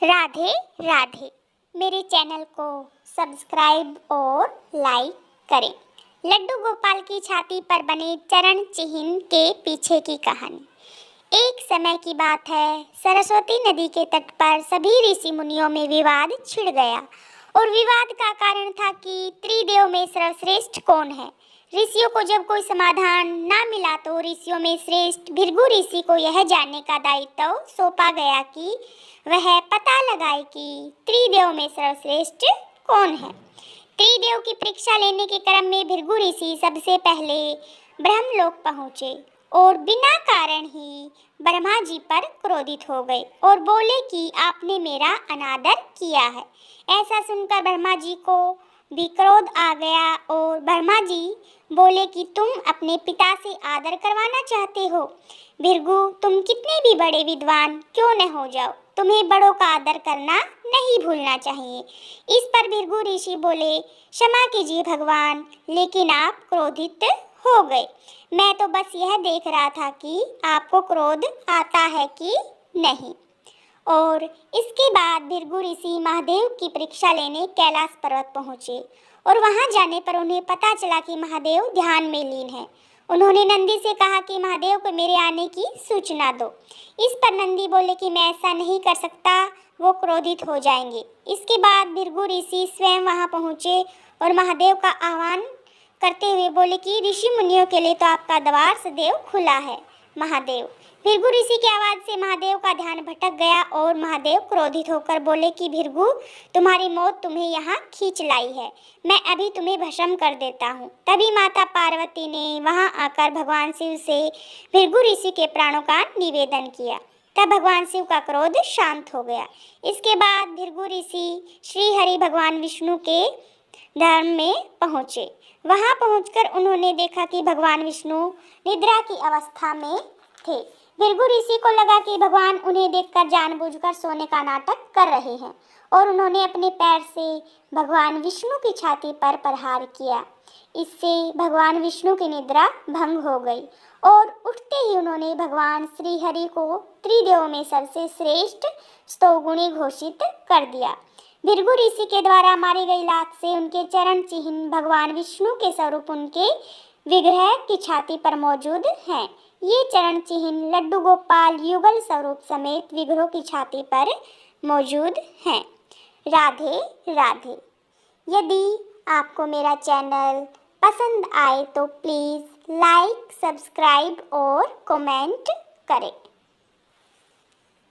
राधे राधे। मेरे चैनल को सब्सक्राइब और लाइक करें। लड्डू गोपाल की छाती पर बने चरण चिन्ह के पीछे की कहानी। एक समय की बात है, सरस्वती नदी के तट पर सभी ऋषि मुनियों में विवाद छिड़ गया और विवाद का कारण था कि त्रिदेव में सर्वश्रेष्ठ कौन है। ऋषियों को जब कोई समाधान ना मिला तो ऋषियों में श्रेष्ठ भृगु ऋषि को यह जानने का दायित्व सौंपा गया कि वह पता लगाए कि त्रिदेव में सर्वश्रेष्ठ कौन है। त्रिदेव की परीक्षा लेने के क्रम में भृगु ऋषि सबसे पहले ब्रह्मलोक पहुँचे और बिना कारण ही ब्रह्मा जी पर क्रोधित हो गए और बोले कि आपने मेरा अनादर किया है। ऐसा सुनकर ब्रह्मा जी को भी क्रोध आ गया और ब्रह्मा जी बोले कि तुम अपने पिता से आदर करवाना चाहते हो। भृगु, तुम कितने भी बड़े विद्वान क्यों न हो जाओ, तुम्हें बड़ों का आदर करना नहीं भूलना चाहिए। इस पर भृगु ऋषि बोले, क्षमा कीजिए भगवान, लेकिन आप क्रोधित हो गए। मैं तो बस यह देख रहा था कि आपको क्रोध आता है कि नहीं। और इसके बाद भृगु ऋषि महादेव की परीक्षा लेने कैलाश पर्वत पहुँचे और वहां जाने पर उन्हें पता चला कि महादेव ध्यान में लीन है। उन्होंने नंदी से कहा कि महादेव को मेरे आने की सूचना दो। इस पर नंदी बोले कि मैं ऐसा नहीं कर सकता, वो क्रोधित हो जाएंगे। इसके बाद भृगु ऋषि स्वयं वहां पहुँचे और महादेव का आह्वान करते हुए बोले कि ऋषि मुनियों के लिए तो आपका द्वार सदैव खुला है। महादेव, भृगु ऋषि की आवाज से महादेव का ध्यान भटक गया और महादेव क्रोधित होकर बोले कि भृगु, तुम्हारी मौत तुम्हें यहाँ खींच लाई है, मैं अभी तुम्हें भस्म कर देता हूँ। तभी माता पार्वती ने वहाँ आकर भगवान शिव से भृगु ऋषि के प्राणों का निवेदन किया। तब भगवान शिव का क्रोध शांत हो गया। इसके बाद भृगु ऋषि श्री हरि भगवान विष्णु के धर्म में पहुँचे। वहां पहुंचकर उन्होंने देखा कि भगवान विष्णु निद्रा की अवस्था में थे। भृगु ऋषि को लगा कि भगवान उन्हें देखकर जानबूझकर सोने का नाटक कर रहे हैं और उन्होंने अपने पैर से भगवान विष्णु की छाती पर प्रहार किया। इससे भगवान विष्णु की निद्रा भंग हो गई और उठते ही उन्होंने भगवान श्री हरि को त्रिदेवों में सबसे श्रेष्ठ स्तोगुणी घोषित कर दिया। भृगु ऋषि के द्वारा मारी गई लात से उनके चरण चिन्ह भगवान विष्णु के स्वरूप उनके विग्रह की छाती पर मौजूद हैं। ये चरण चिन्ह लड्डू गोपाल युगल स्वरूप समेत विग्रहों की छाती पर मौजूद हैं। राधे राधे। यदि आपको मेरा चैनल पसंद आए तो प्लीज़ लाइक, सब्सक्राइब और कमेंट करें।